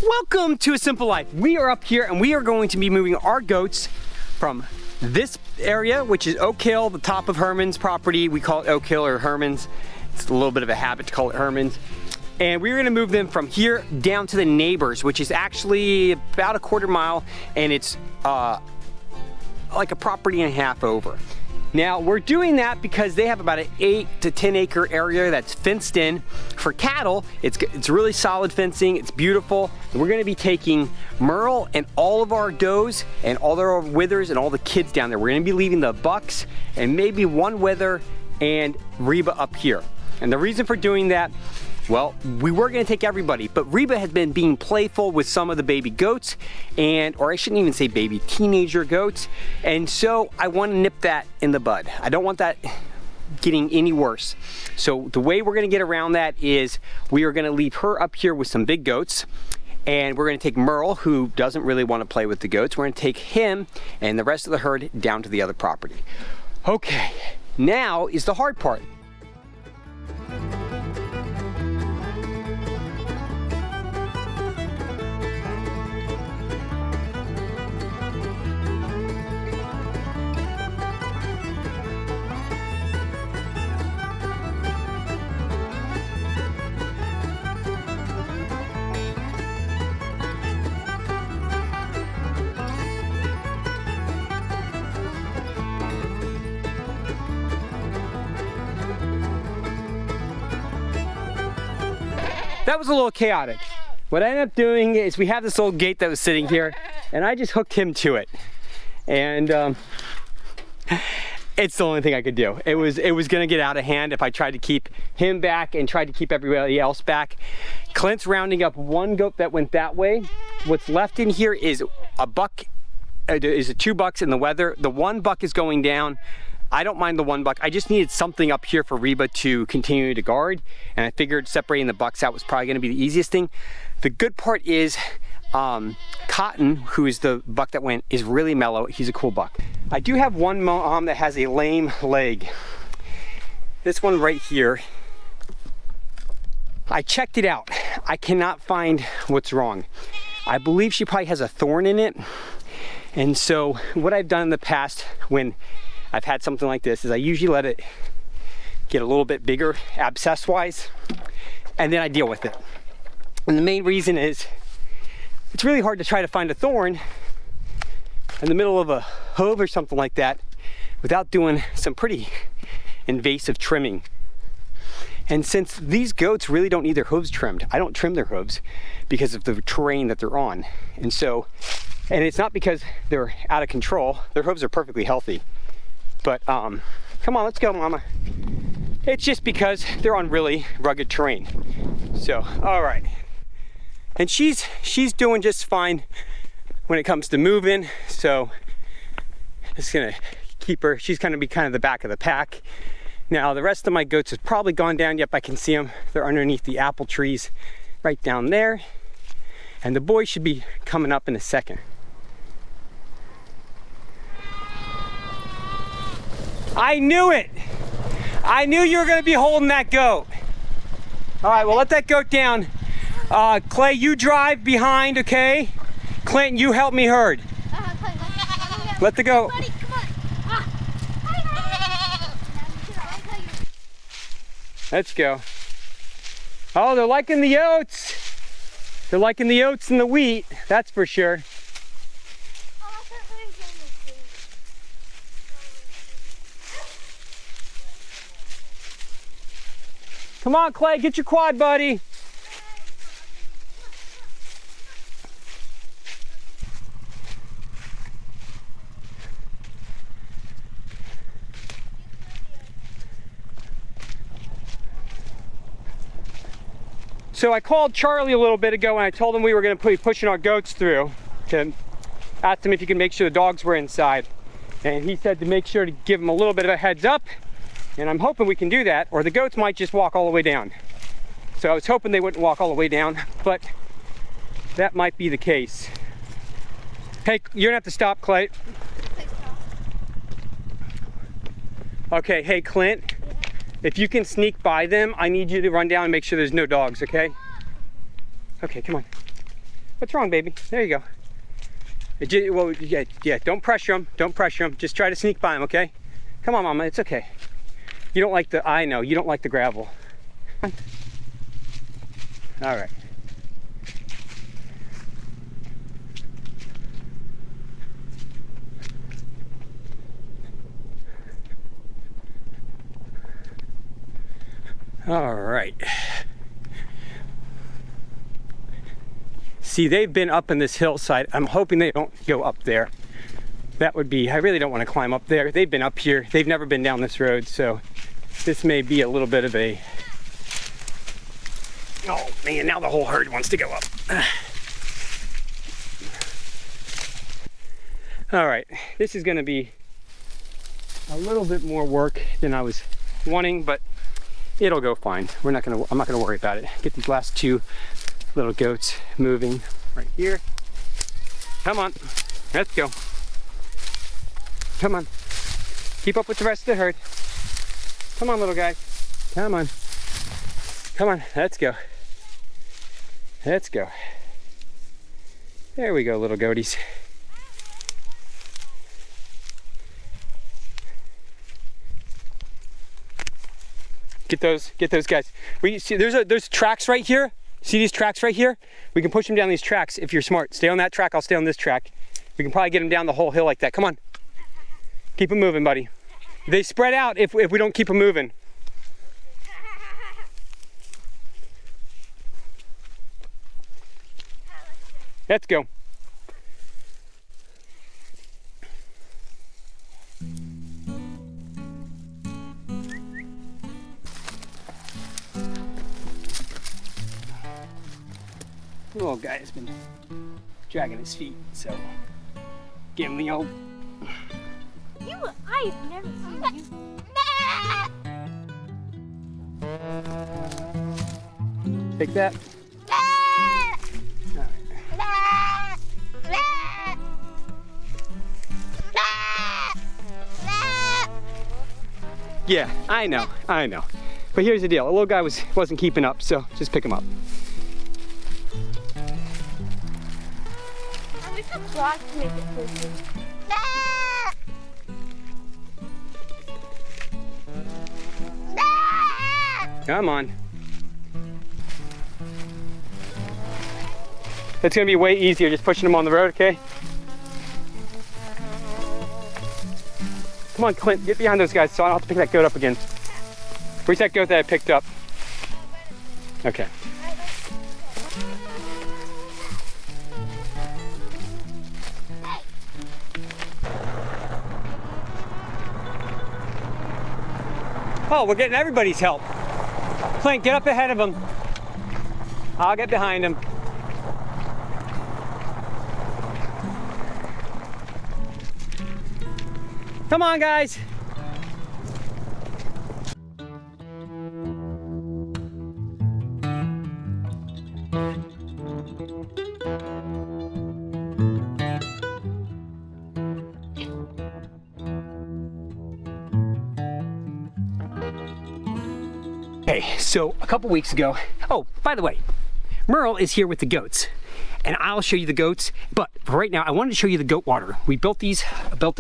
Welcome to A Simple Life. We are up here and we are going to be moving our goats from this area, which is Oak Hill, the top of Herman's property. We call it Oak Hill or Herman's. It's a little bit of a habit to call it Herman's. And we're gonna move them from here down to the neighbors, which is actually about a quarter mile, and it's like a property and a half over. Now, we're doing that because they have about an 8 to 10 acre area that's fenced in for cattle. It's really solid fencing, it's beautiful. And we're gonna be taking Merle and all of our does and all their withers and all the kids down there. We're gonna be leaving the bucks and maybe one wither and Reba up here. And the reason for doing that, well, we were gonna take everybody, but Reba has been being playful with some of the baby goats, or I shouldn't even say baby, teenager goats. And so I wanna nip that in the bud. I don't want that getting any worse. So the way we're gonna get around that is we are gonna leave her up here with some big goats, and we're gonna take Merle, who doesn't really wanna play with the goats. We're gonna take him and the rest of the herd down to the other property. Okay, now is the hard part. That was a little chaotic. What I ended up doing is we have this old gate that was sitting here, and I just hooked him to it. And it's the only thing I could do. It was gonna get out of hand if I tried to keep him back and tried to keep everybody else back. Clint's rounding up one goat that went that way. What's left in here is a buck, is 2 bucks in the wether. The 1 buck is going down. I don't mind the 1 buck. I just needed something up here for Reba to continue to guard, and I figured separating the bucks out was probably gonna be the easiest thing. The good part is Cotton, who is the buck that went, is really mellow. He's a cool buck. I do have one mom that has a lame leg. This one right here. I checked it out. I cannot find what's wrong. I believe she probably has a thorn in it. And so what I've done in the past when I've had something like this is I usually let it get a little bit bigger abscess wise, and then I deal with it. And the main reason is it's really hard to try to find a thorn in the middle of a hoof or something like that without doing some pretty invasive trimming. And since these goats really don't need their hooves trimmed, I don't trim their hooves because of the terrain that they're on. And so, and it's not because they're out of control, their hooves are perfectly healthy. But come on, let's go, mama. It's just because they're on really rugged terrain. So, all right. And she's doing just fine when it comes to moving. So it's gonna keep her, she's gonna be kind of the back of the pack. Now the rest of my goats have probably gone down. Yep, I can see them. They're underneath the apple trees right down there. And the boys should be coming up in a second. I knew it. I knew you were gonna be holding that goat. All right, well, let that goat down. Clay, you drive behind, okay? Clinton, you help me herd. Let the goat. Let's go. Oh, they're liking the oats. They're liking the oats and the wheat, that's for sure. Come on, Clay, get your quad, buddy. So I called Charlie a little bit ago and I told him we were gonna be pushing our goats through. To ask him if he could make sure the dogs were inside. And he said to make sure to give him a little bit of a heads up. And I'm hoping we can do that, or the goats might just walk all the way down. So I was hoping they wouldn't walk all the way down, but that might be the case. Hey, you're gonna have to stop, Clay. Okay, hey Clint, if you can sneak by them, I need you to run down and make sure there's no dogs, okay? Okay, come on. What's wrong, baby? There you go. Well, yeah, don't pressure him. Don't pressure him. Just try to sneak by him, okay? Come on, Mama, it's okay. You don't like the, I know, you don't like the gravel. All right. All right. See, they've been up in this hillside. I'm hoping they don't go up there. That would be, I really don't want to climb up there. They've been up here. They've never been down this road, so this may be a little bit of a, oh man, now the whole herd wants to go up. All right, this is gonna be a little bit more work than I was wanting, but it'll go fine. I'm not gonna worry about it. Get these last two little goats moving right here. Come on, let's go. Come on, keep up with the rest of the herd. Come on, little guy. Come on. Come on, let's go. Let's go. There we go, little goaties. Get those guys. We see there's tracks right here. See these tracks right here? We can push them down these tracks if you're smart. Stay on that track, I'll stay on this track. We can probably get them down the whole hill like that. Come on. Keep them moving, buddy. They spread out if we don't keep them moving. Let's go. The little guy has been dragging his feet, so give him the old. I've never seen you. Take that. Yeah, I know. But here's the deal, the little guy wasn't keeping up, so just pick him up. I wish a clock to make it closer. Come on. It's gonna be way easier just pushing them on the road, okay? Come on, Clint, get behind those guys so I don't have to pick that goat up again. Where's that goat that I picked up? Okay. Oh, we're getting everybody's help. Clint, get up ahead of him. I'll get behind him. Come on, guys. Okay, so a couple weeks ago, oh, by the way, Merle is here with the goats, and I'll show you the goats, but for right now, I wanted to show you the goat water. We built this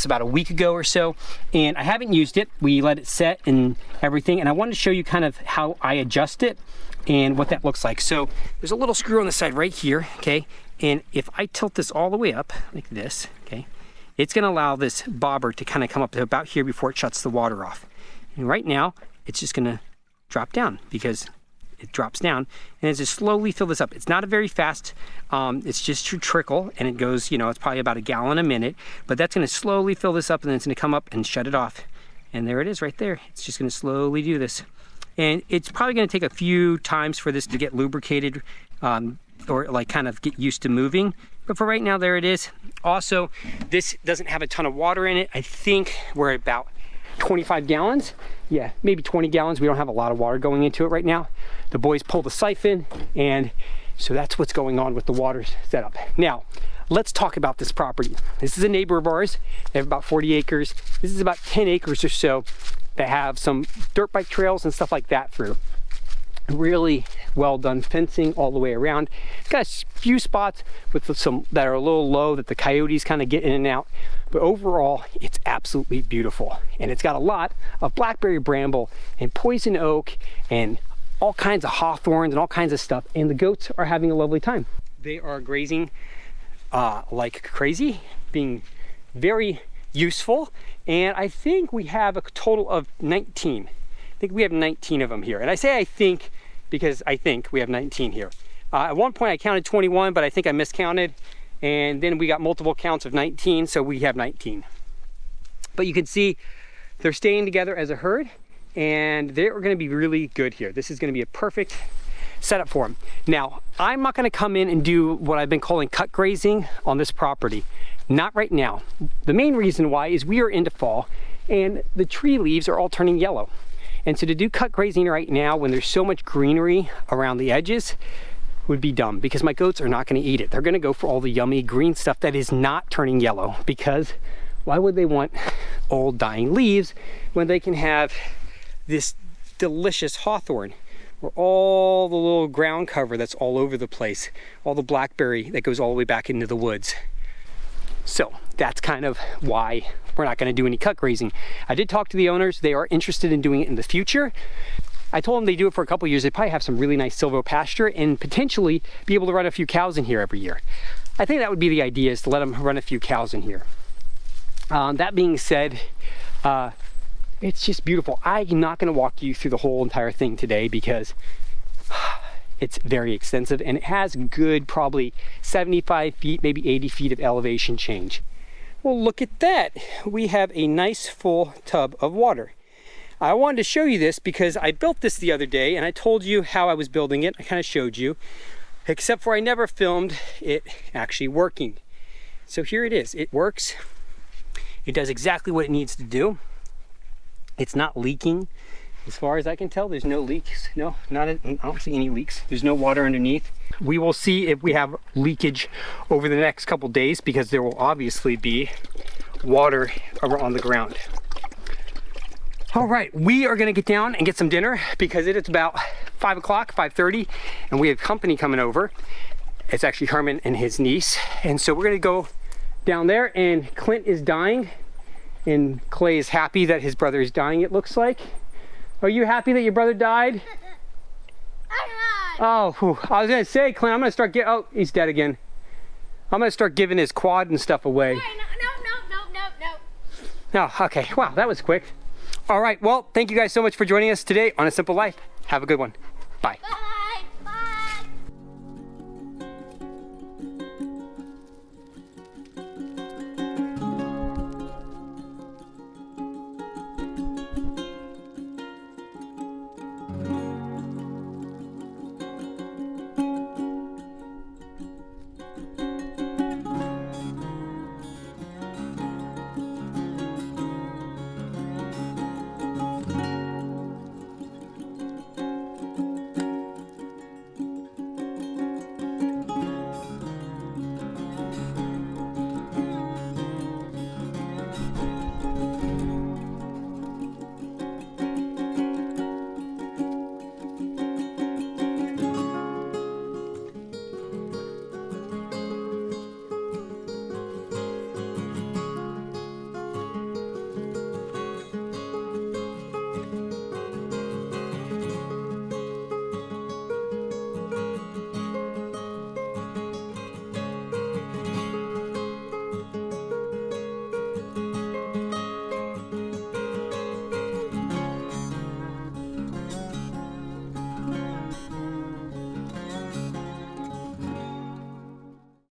about a week ago or so, and I haven't used it. We let it set and everything, and I wanted to show you kind of how I adjust it and what that looks like. So there's a little screw on the side right here, okay? And if I tilt this all the way up like this, okay, it's gonna allow this bobber to kind of come up to about here before it shuts the water off. And right now, it's just gonna drop down because it drops down, and it's just slowly fill this up. It's not a very fast, it's just to trickle, and it goes, you know, it's probably about a gallon a minute, but that's gonna slowly fill this up, and then it's gonna come up and shut it off. And there it is right there. It's just gonna slowly do this. And it's probably gonna take a few times for this to get lubricated, or like kind of get used to moving. But for right now, there it is. Also, this doesn't have a ton of water in it. I think we're at about 25 gallons. Yeah, maybe 20 gallons. We don't have a lot of water going into it right now. The boys pull the siphon, and so that's what's going on with the water setup. Now, let's talk about this property. This is a neighbor of ours. They have about 40 acres. This is about 10 acres or so that have some dirt bike trails and stuff like that through. Really well done fencing all the way around. It's got a few spots with some that are a little low that the coyotes kind of get in and out, but overall it's absolutely beautiful. And it's got a lot of blackberry bramble and poison oak and all kinds of hawthorns and all kinds of stuff, and the goats are having a lovely time. They are grazing like crazy, being very useful, and I think we have a total of 19. I think we have 19 of them here. And I say I think because I think we have 19 here. At one point I counted 21, but I think I miscounted. And then we got multiple counts of 19, so we have 19. But you can see they're staying together as a herd, and they're gonna be really good here. This is gonna be a perfect setup for them. Now, I'm not gonna come in and do what I've been calling cut grazing on this property. Not right now. The main reason why is we are into fall, and the tree leaves are all turning yellow. And so to do cut grazing right now when there's so much greenery around the edges would be dumb, because my goats are not gonna eat it. They're gonna go for all the yummy green stuff that is not turning yellow, because why would they want old dying leaves when they can have this delicious hawthorn or all the little ground cover that's all over the place, all the blackberry that goes all the way back into the woods. So that's kind of why we're not going to do any cut grazing. I did talk to the owners. They are interested in doing it in the future. I told them they do it for a couple years. They probably have some really nice silvo pasture and potentially be able to run a few cows in here every year. I think that would be the idea, is to let them run a few cows in here. That being said, it's just beautiful. I'm not going to walk you through the whole entire thing today because it's very extensive, and it has good probably 75 feet, maybe 80 feet of elevation change. Well, look at that. We have a nice full tub of water. I wanted to show you this because I built this the other day, and I told you how I was building it. I kind of showed you, except for I never filmed it actually working. So here it is. It works. It does exactly what it needs to do. It's not leaking. As far as I can tell, there's no leaks. No, I don't see any leaks. There's no water underneath. We will see if we have leakage over the next couple days, because there will obviously be water on the ground. All right, we are gonna get down and get some dinner because it is about 5 o'clock, 5:30, and we have company coming over. It's actually Herman and his niece. And so we're gonna go down there, and Clint is dying, and Clay is happy that his brother is dying, it looks like. Are you happy that your brother died? Oh, whew. I was gonna say, Clint, I'm gonna start oh, he's dead again. I'm gonna start giving his quad and stuff away. No. Oh, okay, wow, that was quick. All right, well, thank you guys so much for joining us today on A Simple Life. Have a good one. Bye. Bye.